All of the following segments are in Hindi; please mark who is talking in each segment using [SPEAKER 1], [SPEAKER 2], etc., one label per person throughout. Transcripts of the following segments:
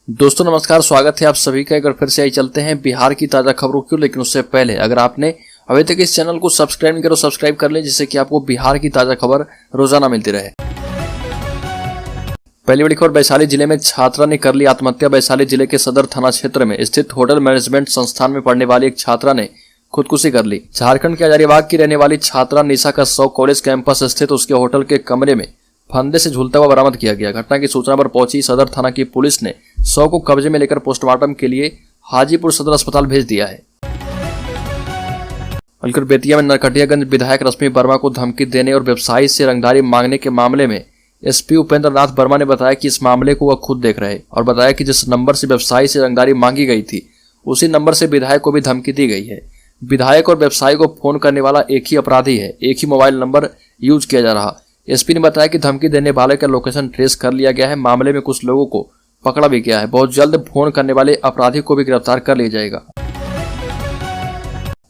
[SPEAKER 1] दोस्तों नमस्कार, स्वागत है आप सभी का। एक बार फिर से आई चलते हैं बिहार की ताज़ा खबरों की। लेकिन उससे पहले अगर आपने अभी तक इस चैनल को सब्सक्राइब नहीं करो, सब्सक्राइब कर लें, जिससे कि आपको बिहार की ताज़ा खबर रोजाना मिलती रहे। पहली बड़ी खबर, वैशाली जिले में छात्रा ने कर ली आत्महत्या। वैशाली जिले के सदर थाना क्षेत्र में स्थित होटल मैनेजमेंट संस्थान में पढ़ने वाली एक छात्रा ने खुदकुशी कर ली। झारखंड के हजारीबाग की रहने वाली छात्रा निशा का शव कॉलेज कैंपस स्थित उसके होटल के कमरे में फंदे से झूलता हुआ बरामद किया गया। घटना की सूचना पर पहुंची सदर थाना की पुलिस ने शव को कब्जे में लेकर पोस्टमार्टम के लिए हाजीपुर सदर अस्पताल भेज दिया है। अलकर बेतिया में नरकटियागंज विधायक रश्मि वर्मा को धमकी देने और व्यवसायी से रंगदारी मांगने के मामले में एसपी उपेंद्र नाथ वर्मा ने बताया कि इस मामले को वह खुद देख रहे और बताया कि जिस नंबर से व्यवसायी से रंगदारी मांगी गई थी उसी नंबर से विधायक को भी धमकी दी गई है। विधायक और व्यवसायी को फोन करने वाला एक ही अपराधी है, एक ही मोबाइल नंबर यूज किया जा रहा। एसपी ने बताया कि धमकी देने वाले का लोकेशन ट्रेस कर लिया गया है। मामले में कुछ लोगों को पकड़ा भी गया है। बहुत जल्द फोन करने वाले अपराधी को भी गिरफ्तार कर लिया जाएगा।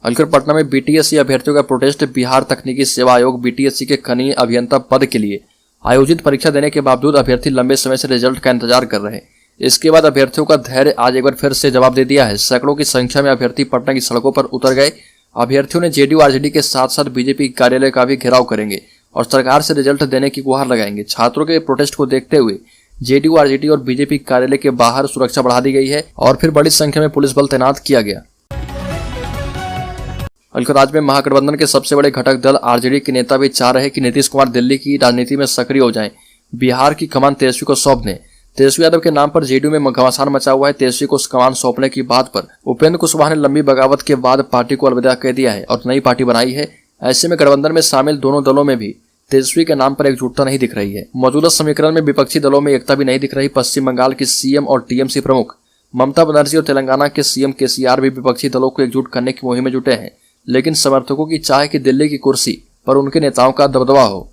[SPEAKER 1] अलकर पटना में बीटीएससी अभ्यर्थियों का प्रोटेस्ट। बिहार तकनीकी सेवा आयोग बीटीएससी के कनीय अभियंता पद के लिए आयोजित परीक्षा देने के बावजूद अभ्यर्थी लंबे समय से रिजल्ट का इंतजार कर रहे हैं। इसके बाद अभ्यर्थियों का धैर्य आज एक बार फिर से जवाब दे दिया है। सैकड़ों की संख्या में अभ्यर्थी पटना की सड़कों पर उतर गए। अभ्यर्थियों ने जेडीयू आरजेडी के साथ साथ बीजेपी कार्यालय का भी घेराव करेंगे और सरकार से रिजल्ट देने की गुहार लगाएंगे। छात्रों के प्रोटेस्ट को देखते हुए जेडीयू आरजेडी और बीजेपी कार्यालय के बाहर सुरक्षा बढ़ा दी गई है और फिर बड़ी संख्या में पुलिस बल तैनात किया गया। अलकर राज्य में महागठबंधन के सबसे बड़े घटक दल आरजेडी के नेता भी चाह रहे कि नीतीश कुमार दिल्ली की राजनीति में सक्रिय हो जाएं। बिहार की कमान तेजस्वी को सौंप दें। तेजस्वी यादव के नाम पर जेडीयू में घमासान मचा हुआ है। तेजस्वी को कमान सौंपने की बात पर उपेंद्र कुशवाहा ने लंबी बगावत के बाद पार्टी को अलविदा कह दिया है और नई पार्टी बनाई है। ऐसे में गठबंधन में शामिल दोनों दलों में भी तेजस्वी के नाम पर एकजुटता नहीं दिख रही है। मौजूदा समीकरण में विपक्षी दलों में एकता भी नहीं दिख रही। पश्चिम बंगाल की सीएम और टीएमसी प्रमुख ममता बनर्जी और तेलंगाना के सीएम केसीआर भी विपक्षी दलों को एकजुट करने की मुहिम में जुटे हैं, लेकिन समर्थकों की चाह है कि दिल्ली की कुर्सी पर उनके नेताओं का दबदबा हो।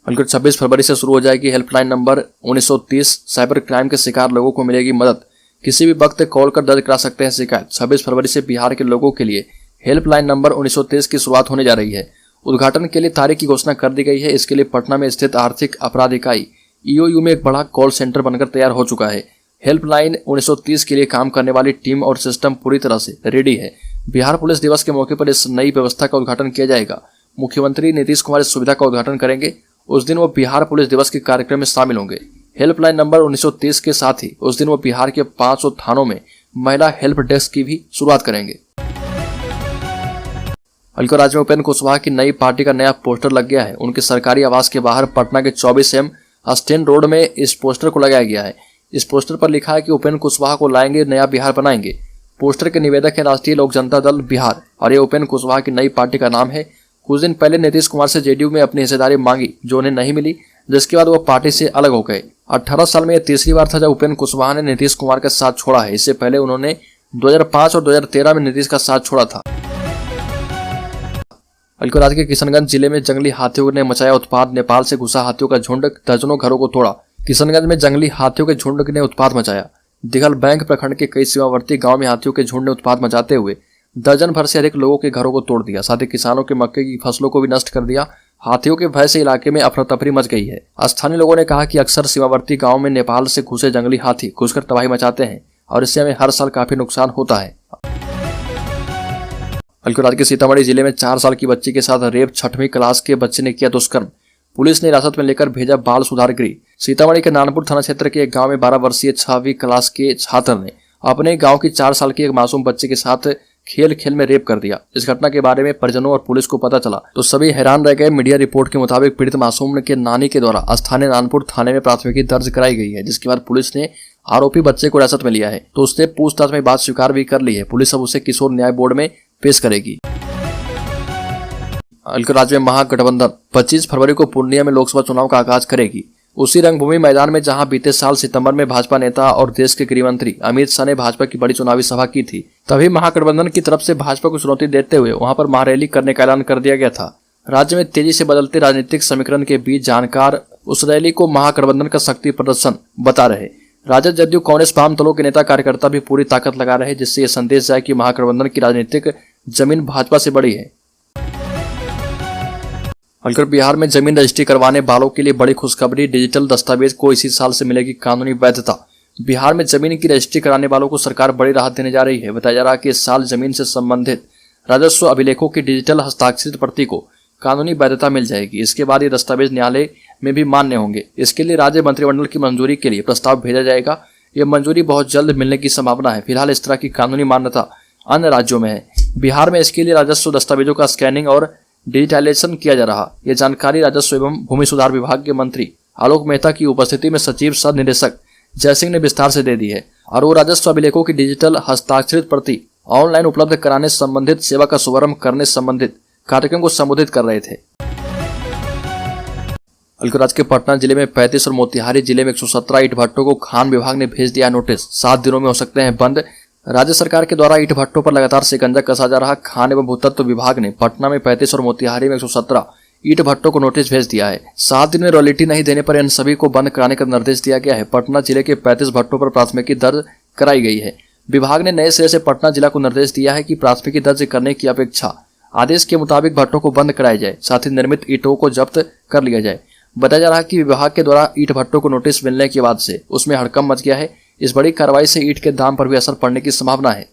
[SPEAKER 1] अलकर 26 फरवरी से शुरू हो जाएगी हेल्पलाइन नंबर 1930। साइबर क्राइम के शिकार लोगों को मिलेगी मदद। किसी भी वक्त कॉल कर दर्ज करा सकते हैं शिकायत। 26 फरवरी से बिहार के लोगों के लिए हेल्पलाइन नंबर 1930 की शुरुआत होने जा रही है। उद्घाटन के लिए तारीख की घोषणा कर दी गई है। इसके लिए पटना में स्थित आर्थिक अपराध इकाई ईओयू में एक बड़ा कॉल सेंटर बनकर तैयार हो चुका है। हेल्पलाइन 1930 के लिए काम करने वाली टीम और सिस्टम पूरी तरह से रेडी है। बिहार पुलिस दिवस के मौके पर इस नई व्यवस्था का उद्घाटन किया जाएगा। मुख्यमंत्री नीतीश कुमार इस सुविधा का उद्घाटन करेंगे। उस दिन वो बिहार पुलिस दिवस के कार्यक्रम में शामिल होंगे। हेल्पलाइन नंबर 1930 के साथ ही उस दिन वो बिहार के 500 थानों में महिला हेल्प डेस्क की भी शुरुआत करेंगे। अलकर राज्य में उपेंद्र कुशवाहा की नई पार्टी का नया पोस्टर लग गया है। उनके सरकारी आवास के बाहर पटना के 24M स्टैंड रोड में इस पोस्टर को लगाया गया है। इस पोस्टर पर लिखा है कि उपेंद्र कुशवाहा को लाएंगे, नया बिहार बनाएंगे। पोस्टर के निवेदक है राष्ट्रीय लोक जनता दल बिहार और ये उपेंद्र कुशवाहा की नई पार्टी का नाम है। कुछ दिन पहले नीतीश कुमार से जेडीयू में अपनी हिस्सेदारी मांगी, जो उन्हें नहीं मिली, जिसके बाद वो पार्टी से अलग हो गए। 18 साल में यह तीसरी बार था जब उपेंद्र कुशवाहा ने नीतीश कुमार का साथ छोड़ा है। इससे पहले उन्होंने 2005 और 2013 में नीतीश का साथ छोड़ा था। अलकर राज्य के किशनगंज जिले में जंगली हाथियों ने मचाया उत्पात। नेपाल से घुसा हाथियों का झुंड दर्जनों घरों को तोड़ा। किशनगंज में जंगली हाथियों के झुंड ने उत्पात मचाया। दिघल बैंक प्रखंड के कई सीमावर्ती गांव में हाथियों के झुंड ने उत्पात मचाते हुए दर्जन भर से अधिक लोगों के घरों को तोड़ दिया। साथ ही किसानों के मक्के की फसलों को भी नष्ट कर दिया। हाथियों के भय से इलाके में अफरा तफरी मच गई है। स्थानीय लोगों ने कहा कि अक्सर सीमावर्ती गांव में नेपाल से घुसे जंगली हाथी घुसकर तबाही मचाते हैं और इससे हमें हर साल काफी नुकसान होता है। अलकर राज्य के सीतामढ़ी जिले में 4 साल की बच्ची के साथ रेप। 6वीं क्लास के बच्चे ने किया दुष्कर्म। पुलिस ने हिरासत में लेकर भेजा बाल सुधार गृह। सीतामढ़ी के नानपुर थाना क्षेत्र के एक गांव में 12 वर्षीय 6वीं क्लास के छात्र ने अपने गांव की 4 साल की एक मासूम बच्चे के साथ खेल खेल में रेप कर दिया। इस घटना के बारे में परिजनों और पुलिस को पता चला तो सभी हैरान रह गए। मीडिया रिपोर्ट के मुताबिक पीड़ित मासूम के नानी के द्वारा स्थानीय नानपुर थाने में प्राथमिकी दर्ज कराई गई है, जिसके बाद पुलिस ने आरोपी बच्चे को हिरासत में लिया है तो उसने पूछताछ में बात स्वीकार भी कर ली है। पुलिस अब उसे किशोर न्याय बोर्ड में पेश करेगी। अलकर राज्य में महागठबंधन 25 फरवरी को पूर्णिया में लोकसभा चुनाव का आगाज करेगी। उसी रंगभूमि मैदान में जहां बीते साल सितंबर में भाजपा नेता और देश के गृह मंत्री अमित शाह ने भाजपा की बड़ी चुनावी सभा की थी, तभी महागठबंधन की तरफ से भाजपा को चुनौती देते हुए वहां पर महारैली करने का ऐलान कर दिया गया था। राज्य में तेजी से बदलते राजनीतिक समीकरण के बीच जानकार उस रैली को महागठबंधन का शक्ति प्रदर्शन बता रहे। राजद, जदयू, कांग्रेस, वाम दलों के नेता कार्यकर्ता भी पूरी ताकत लगा रहे, जिससे ये संदेश जाए कि महागठबंधन की राजनीतिक जमीन भाजपा से बड़ी है। अगर बिहार में जमीन रजिस्ट्री करवाने वालों के लिए बड़ी खुशखबरी, डिजिटल दस्तावेज को इसी साल से मिलेगी कानूनी वैधता। बिहार में जमीन की रजिस्ट्री कराने वालों को सरकार बड़ी राहत देने जा रही है। बताया जा रहा है कि इस साल जमीन से संबंधित राजस्व अभिलेखों की डिजिटल हस्ताक्षरित प्रति को कानूनी वैधता मिल जाएगी। इसके बाद ये दस्तावेज न्यायालय में भी मान्य होंगे। इसके लिए राज्य मंत्रिमंडल की मंजूरी के लिए प्रस्ताव भेजा जाएगा। ये मंजूरी बहुत जल्द मिलने की संभावना है। फिलहाल इस तरह की कानूनी मान्यता अन्य राज्यों में है। बिहार में इसके लिए राजस्व दस्तावेजों का स्कैनिंग और डिजिटाइजेशन किया जा रहा। यह जानकारी राजस्व एवं भूमि सुधार विभाग के मंत्री आलोक मेहता की उपस्थिति में सचिव सह निदेशक जयसिंह ने विस्तार से दे दी है। और वो राजस्व अभिलेखों की डिजिटल हस्ताक्षरित प्रति ऑनलाइन उपलब्ध कराने संबंधित सेवा का शुभारंभ करने संबंधित कार्यक्रम को संबोधित कर रहे थे। अलीगढ़ के पटना जिले में 35 और मोतिहारी जिले में 117 ईंट भट्टों को खान विभाग ने भेज दिया नोटिस। 7 दिनों में हो सकते हैं बंद। राज्य सरकार के द्वारा ईंट भट्टों पर लगातार शिकंजा कसा जा रहा। खान एवं भूतत्व विभाग ने पटना में 35 और मोतिहारी में 117 ईंट भट्टों को नोटिस भेज दिया है। 7 दिन में रॉयल्टी नहीं देने पर इन सभी को बंद कराने का निर्देश दिया गया है। पटना जिले के 35 भट्टों पर प्राथमिकी दर्ज कराई गई है। विभाग ने नए सिरे से पटना जिला को निर्देश दिया है कि प्राथमिकी दर्ज करने की अपेक्षा आदेश के मुताबिक भट्टों को बंद कराया जाए, साथ ही निर्मित ईंटों को जब्त कर लिया जाए। बताया जा रहा है कि विभाग के द्वारा ईंट भट्टों को नोटिस मिलने के बाद से उसमें हड़कंप मच गया है। इस बड़ी कार्रवाई से ईंट के दाम पर भी असर पड़ने की संभावना है।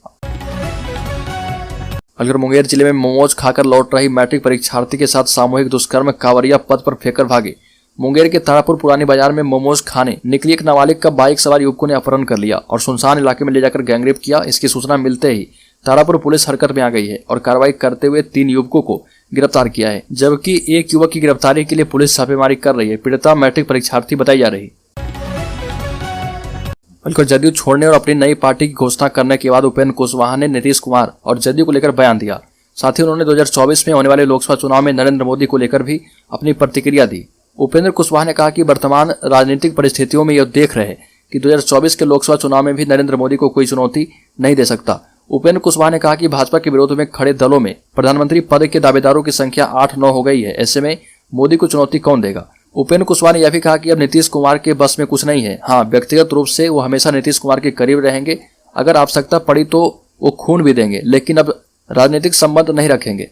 [SPEAKER 1] अगर मुंगेर जिले में मोमोज खाकर लौट रही मैट्रिक परीक्षार्थी के साथ सामूहिक दुष्कर्म, कांवरिया पद पर फेंकर भागे। मुंगेर के तारापुर पुरानी बाजार में मोमोज खाने निकली एक नाबालिग का बाइक सवार युवकों ने अपहरण कर लिया और सुनसान इलाके में ले जाकर गैंगरेप किया। इसकी सूचना मिलते ही तारापुर पुलिस हरकत में आ गई है और कार्रवाई करते हुए 3 युवकों को गिरफ्तार किया है, जबकि एक युवक की गिरफ्तारी के लिए पुलिस छापेमारी कर रही है। पीड़िता मैट्रिक परीक्षार्थी बताई जा रही। बल्कि जदयू छोड़ने और अपनी नई पार्टी की घोषणा करने के बाद उपेंद्र कुशवाहा ने नीतीश कुमार और जदयू को लेकर बयान दिया। साथ ही उन्होंने 2024 में होने वाले लोकसभा चुनाव में नरेंद्र मोदी को लेकर भी अपनी प्रतिक्रिया दी। उपेंद्र कुशवाहा ने कहा कि वर्तमान राजनीतिक परिस्थितियों में यह देख रहे कि 2024 के लोकसभा चुनाव में भी नरेंद्र मोदी को कोई चुनौती नहीं दे सकता। उपेंद्र कुशवाहा ने कहा कि भाजपा के विरोध में खड़े दलों में प्रधानमंत्री पद के दावेदारों की संख्या 8-9 हो गई है। ऐसे में मोदी को चुनौती कौन देगा। उपेंद्र कुशवाहा ने यह भी कहा कि अब नीतीश कुमार के बस में कुछ नहीं है। हाँ, व्यक्तिगत रूप से वो हमेशा नीतीश कुमार के करीब रहेंगे। अगर आवश्यकता पड़ी तो वो खून भी देंगे, लेकिन अब राजनीतिक संबंध नहीं रखेंगे।